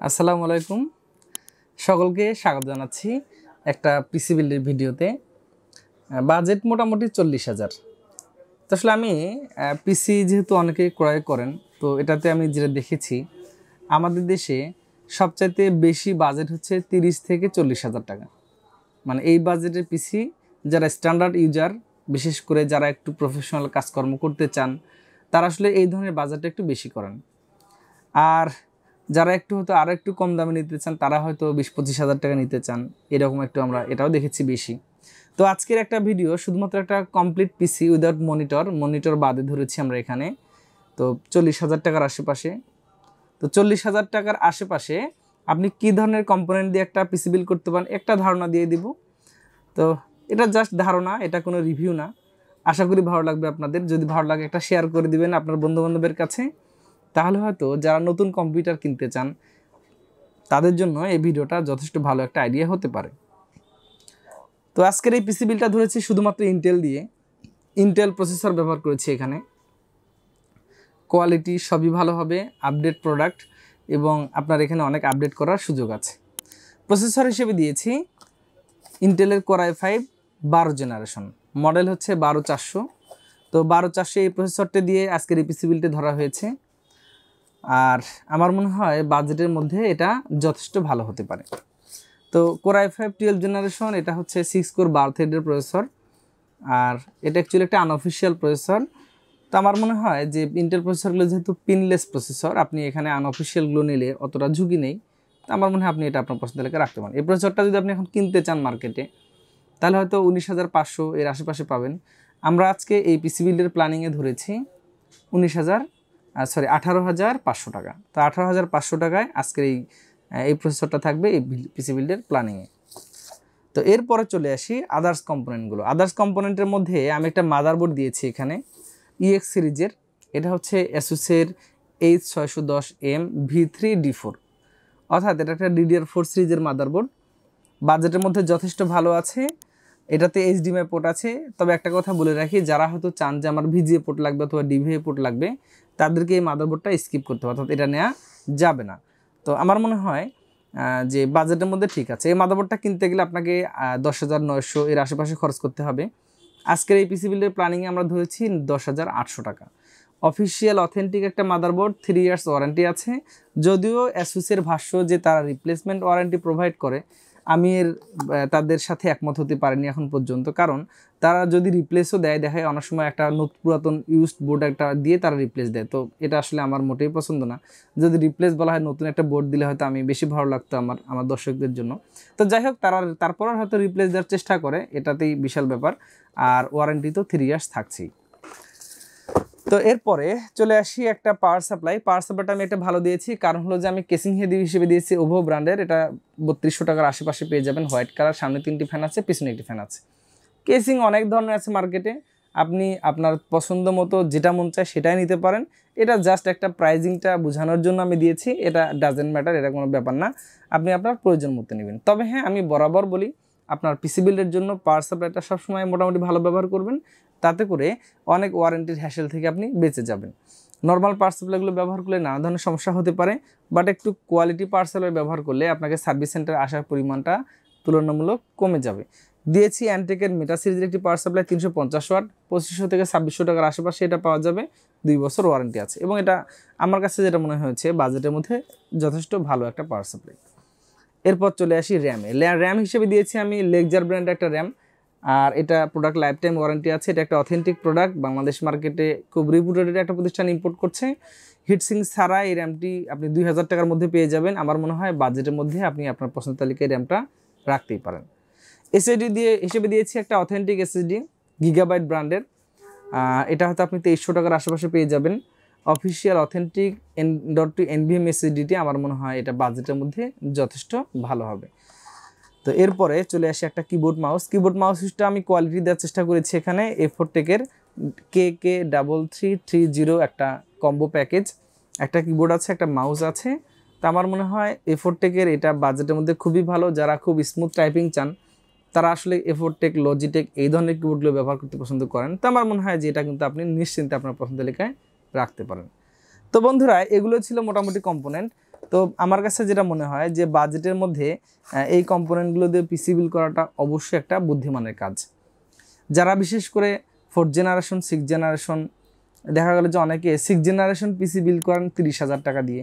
আসসালামু আলাইকুম, সকলকে স্বাগত জানাচ্ছি একটা পিসি বিল্ডের ভিডিওতে। বাজেট মোটামুটি 40,000। তো আসলে আমি পিসি যেহেতু অনেকে ক্রয় করেন, তো এটাতে আমি যেটা দেখেছি আমাদের দেশে সবচাইতে বেশি বাজেট হচ্ছে 30 থেকে 40,000 টাকা। মানে এই বাজেটের পিসি যারা স্ট্যান্ডার্ড ইউজার, বিশেষ করে যারা একটু প্রফেশনাল কাজকর্ম করতে চান, তারা আসলে এই ধরনের বাজেটটা একটু বেশি করেন। আর যারা একটু হয়তো আরও একটু কম দামে নিতে চান, তারা হয়তো 20-25,000 টাকা নিতে চান, এরকম একটু আমরা এটাও দেখেছি বেশি। তো আজকের একটা ভিডিও শুধুমাত্র একটা কমপ্লিট পিসি উইদাউট মনিটর বাদে ধরেছি আমরা এখানে। তো 40,000 টাকার আশেপাশে। তো 40,000 টাকার আশেপাশে আপনি কী ধরনের কম্পোনেন্ট দিয়ে একটা পিসি বিল্ড করতে পারেন একটা ধারণা দিয়ে দিব। তো এটা জাস্ট ধারণা, এটা কোনো রিভিউ না। আশা করি ভালো লাগবে আপনাদের। যদি ভালো লাগে একটা শেয়ার করে দিবেন আপনার বন্ধুবান্ধবের কাছে, তাহলে হয়তো যারা নতুন কম্পিউটার কিনতে চান তাদের জন্য এই ভিডিওটা যথেষ্ট ভালো একটা আইডিয়া হতে পারে। তো আজকের এই পিসি বিলটা ধরেছি শুধুমাত্র ইন্টেল দিয়ে, ইন্টেল প্রসেসর ব্যবহার করেছি এখানে। কোয়ালিটি সবই ভালো হবে, আপডেট প্রোডাক্ট, এবং আপনার এখানে অনেক আপডেট করার সুযোগ আছে। প্রসেসর হিসেবে দিয়েছি ইন্টেলের কোর i5 12 জেনারেশন, মডেল হচ্ছে 12400। তো 12400 এই প্রসেসরটা দিয়ে আজকের এই পিসি বিলটা ধরা হয়েছে। আর আমার মনে হয় বাজেটের মধ্যে এটা যথেষ্ট ভালো হতে পারে। তো কোর i5 12 জেনারেশন, এটা হচ্ছে 6 কোর 12 থ্রেডের প্রসেসর। আর এটা অ্যাকচুয়ালি একটা আনঅফিসিয়াল প্রসেসর। তো আমার মনে হয় যে ইন্টেল প্রসেসরগুলো যেহেতু পিনলেস প্রসেসর, আপনি এখানে আনঅফিসিয়ালগুলো নিলে অতটা ঝুঁকি নেই। তো আমার মনে হয় আপনি এটা আপনার পছন্দ লেগে রাখতে পারেন। এই প্রসেসরটা যদি আপনি এখন কিনতে চান মার্কেটে, তাহলে হয়তো 19,500 এর আশেপাশে পাবেন। আমরা আজকে এই পিসি বিল্ডের প্ল্যানিংয়ে ধরেছি 18,500 টাকা। তো 18,500 টাকায় আজকের এই প্রসেসরটা থাকবে এই পিসি বিল্ডের প্ল্যানিংয়ে। তো এরপরে চলে আসি আদার্স কম্পোনেন্টগুলো। আদার্স কম্পোনেন্টের মধ্যে আমি একটা মাদারবোর্ড দিয়েছি এখানে ইএক্স সিরিজের। এটা হচ্ছে অ্যাসুসের H610M V3D4, অর্থাৎ এটা একটা DDR4 সিরিজের মাদারবোর্ড। বাজেটের মধ্যে যথেষ্ট ভালো আছে। এটাতে HDMI পোর্ট আছে। তবে একটা কথা বলে রাখি, যারা হয়তো চান যে আমার VGA পোর্ট লাগবে অথবা DVI পোর্ট লাগবে, তাদেরকে এই মাদারবোর্ডটা স্কিপ করতে হবে, অর্থাৎ এটা নেওয়া যাবে না। তো আমার মনে হয় যে বাজেটের মধ্যে ঠিক আছে। এই মাদারবোর্ডটা কিনতে গেলে আপনাকে 10,900 এর আশেপাশে খরচ করতে হবে। আজকের এই পিসি বিল্ডের প্ল্যানিংয়ে আমরা ধরেছি 10,800 টাকা। অফিসিয়াল অথেন্টিক একটা মাদারবোর্ড, 3 ইয়ার্স ওয়ারেন্টি আছে। যদিও অ্যাসুসের ভাষ্য যে তারা রিপ্লেসমেন্ট ওয়ারেন্টি প্রোভাইড করে, আমি তাদের সাথে একমত হতে পারিনি এখন পর্যন্ত। কারণ তারা যদি রিপ্লেসও দেয়, দেখায় অনেক সময় একটা পুরাতন ইউজড বোর্ড একটা দিয়ে তারা রিপ্লেস দেয়। তো এটা আসলে আমার মোটেই পছন্দ না। যদি রিপ্লেস বলা হয়, নতুন একটা বোর্ড দিলে হয়তো আমি বেশি ভালো লাগতো আমার দর্শকদের জন্য। তো যাই হোক, তারপর হয়তো রিপ্লেস দেওয়ার চেষ্টা করে, এটাতেই বিশাল ব্যাপার। আর ওয়ারেন্টি তো 3 ইয়ার্স থাকছেই। তো এরপরে চলে আসি একটা পাওয়ার সাপ্লাই। পাওয়ার সাপ্লাইটা আমি একটা ভালো দিয়েছি, কারণ হলো যে আমি কেসিং হেড হিসেবে দিয়েছি ওভো ব্র্যান্ডের। এটা 3200 টাকার আশেপাশে পেয়ে যাবেন। হোয়াইট কালার, সামনে 3টি ফ্যান আছে, পিছনে একটি ফ্যান আছে। কেসিং অনেক ধরনের আছে মার্কেটে, আপনি আপনার পছন্দ মতো যেটা মন চায় সেটাই নিতে পারেন। এটা জাস্ট একটা প্রাইজিংটা বোঝানোর জন্য আমি দিয়েছি। এটা ডাজেন্ট ম্যাটার, এটা কোনো ব্যাপার না। আপনি আপনার প্রয়োজন মতো নেবেন। তবে হ্যাঁ, আমি বরাবর বলি আপনার পিসি বিল্ডের জন্য পাওয়ার সাপ্লাইটা সবসময় মোটামুটি ভালো ব্যবহার করবেন, তাতে করে অনেক ওয়ারেন্টির হ্যাসেল থেকে আপনি বেঁচে যাবেন। নর্মাল পাওয়ার সাপ্লাইগুলো ব্যবহার করলে নানা ধরনের সমস্যা হতে পারে, বাট একটু কোয়ালিটি পাওয়ার সাপ্লাই ব্যবহার করলে আপনাকে সার্ভিস সেন্টারে আসার পরিমাণটা তুলনামূলক কমে যাবে। দিয়েছি অ্যান্টেকের মেটা সিরিজের একটি পাওয়ার সাপ্লাই 350 ওয়াট, 2500 থেকে 2600 টাকার আশেপাশে এটা পাওয়া যাবে। 2 বছর ওয়ারেন্টি আছে, এবং এটা আমার কাছে যেটা মনে হয়েছে বাজেটের মধ্যে যথেষ্ট ভালো একটা পাওয়ার সাপ্লাই। এরপর চলে আসি র্যামে। র্যাম হিসেবে দিয়েছি আমি লেকজার ব্র্যান্ডের একটা র্যাম। আর এটা প্রোডাক্ট লাইফ টাইম ওয়ারেন্টি আছে। এটা একটা অথেন্টিক প্রোডাক্ট, বাংলাদেশ মার্কেটে খুব রিপুটেড একটা প্রতিষ্ঠান ইম্পোর্ট করছে। হিটসিং ছাড়া এই র্যামটি আপনি 2,000 টাকার মধ্যে পেয়ে যাবেন। আমার মনে হয় বাজেটের মধ্যে আপনি আপনার পছন্দ তালিকায় র্যামটা রাখতেই পারেন। এসএসডি হিসেবে দিয়েছি একটা অথেন্টিক এসএসডি, গিগাবাইট ব্র্যান্ডের। এটা হয়তো আপনি 2300 টাকার আশেপাশে পেয়ে যাবেন। অফিসিয়াল অথেন্টিক N.2 NVMe এসএসডিটি আমার মনে হয় এটা বাজেটের মধ্যে যথেষ্ট ভালো হবে। তো এরপরে চলে আসি একটা কিবোর্ড মাউসটা আমি কোয়ালিটি দেওয়ার চেষ্টা করেছি এখানে। এফোরটেকের KK3330 একটা কম্বো প্যাকেজ, একটা কিবোর্ড আছে, একটা মাউস আছে। তো আমার মনে হয় এফোরটেকের এটা বাজেটের মধ্যে খুবই ভালো। যারা খুব স্মুথ টাইপিং চান, তারা আসলে এফোরটেক, লজিটেক এই ধরনের কিবোর্ডগুলো ব্যবহার করতে পছন্দ করেন। তো আমার মনে হয় যে এটা কিন্তু আপনি নিশ্চিন্তে আপনার পছন্দ তালিকায় রাখতে পারেন। তো বন্ধুরা, এগুলো ছিল মোটামুটি কম্পোনেন্ট। তো আমার কাছে যেটা মনে হয় যে বাজেটের মধ্যে এই কম্পোনেন্টগুলো দিয়ে পিসি বিল্ড করাটা অবশ্যই একটা বুদ্ধিমানের কাজ। যারা বিশেষ করে 4th জেনারেশন 6th জেনারেশন, দেখা গেল যে অনেকে 6th জেনারেশন পিসি বিল্ড করেন 30,000 টাকা দিয়ে,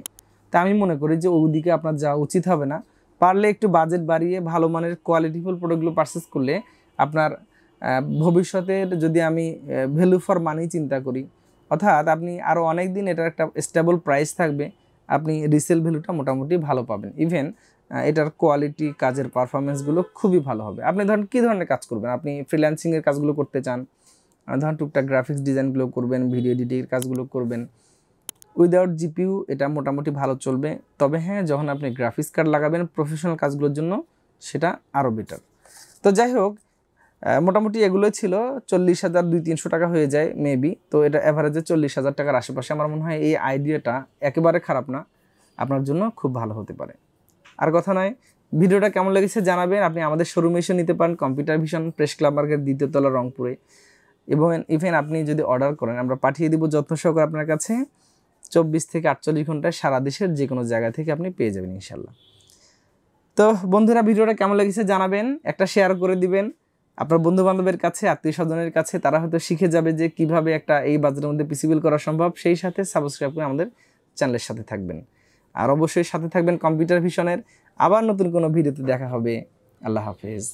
তা আমি মনে করি যে ওদিকে আপনার যাওয়া উচিত হবে না। পারলে একটু বাজেট বাড়িয়ে ভালো মানের কোয়ালিটিফুল প্রোডাক্টগুলো পারচেস করলে আপনার ভবিষ্যতের যদি আমি ভ্যালু ফর মানি চিন্তা করি, অর্থাৎ আপনি আরও অনেক দিন এটার একটা স্টেবল প্রাইস থাকবে, আপনি রিসেল ভ্যালুটা মোটামুটি ভালো পাবেন। ইভেন এটার কোয়ালিটি, কাজের পারফরমেন্সগুলো খুবই ভালো হবে। আপনি ধরেন কী ধরনের কাজ করবেন, আপনি ফ্রিল্যান্সিংয়ের কাজগুলো করতে চান, ধরেন টুকটাক গ্রাফিক্স ডিজাইনগুলো করবেন, ভিডিও এডিটিংয়ের কাজগুলো করবেন, উইদাউট জিপিইউ এটা মোটামুটি ভালো চলবে। তবে হ্যাঁ, যখন আপনি গ্রাফিক্স কার্ড লাগাবেন প্রফেশনাল কাজগুলোর জন্য সেটা আরও বেটার। তো যাই হোক, মোটামুটি এগুলোই ছিল। 40,200-300 টাকা হয়ে যায় মেবি। তো এটা অ্যাভারেজে 40,000 টাকার আশেপাশে। আমার মনে হয় এই আইডিয়াটা একেবারে খারাপ না, আপনার জন্য খুব ভালো হতে পারে। আর কথা নয়, ভিডিওটা কেমন লেগেছে জানাবেন। আপনি আমাদের শোরুমে এসে নিতে পারেন, computer vision, press club market, 2য় তলা, রংপুরে। এবং ইভেন আপনি যদি অর্ডার করেন আমরা পাঠিয়ে দিব যত্ন সহকারে আপনার কাছে। 24 থেকে 48 ঘন্টায় সারা দেশের যে কোনো জায়গা থেকে আপনি পেয়ে যাবেন ইনশাল্লাহ। তো বন্ধুরা, ভিডিওটা কেমন লেগেছে জানাবেন, একটা শেয়ার করে দিবেন আপনার বন্ধু বান্ধবের কাছে, আত্মীয় স্বজনের কাছে। তারা হয়তো শিখে যাবে যে কিভাবে একটা এই বাজেটের মধ্যে পিসি বিল্ড করা সম্ভব। সেই সাথে সাবস্ক্রাইব করে আমাদের চ্যানেলের সাথে থাকবেন। আর অবশ্যই সাথে থাকবেন কম্পিউটার ভিশনের। আবার নতুন কোনো ভিডিওতে দেখা হবে। আল্লাহ হাফেজ।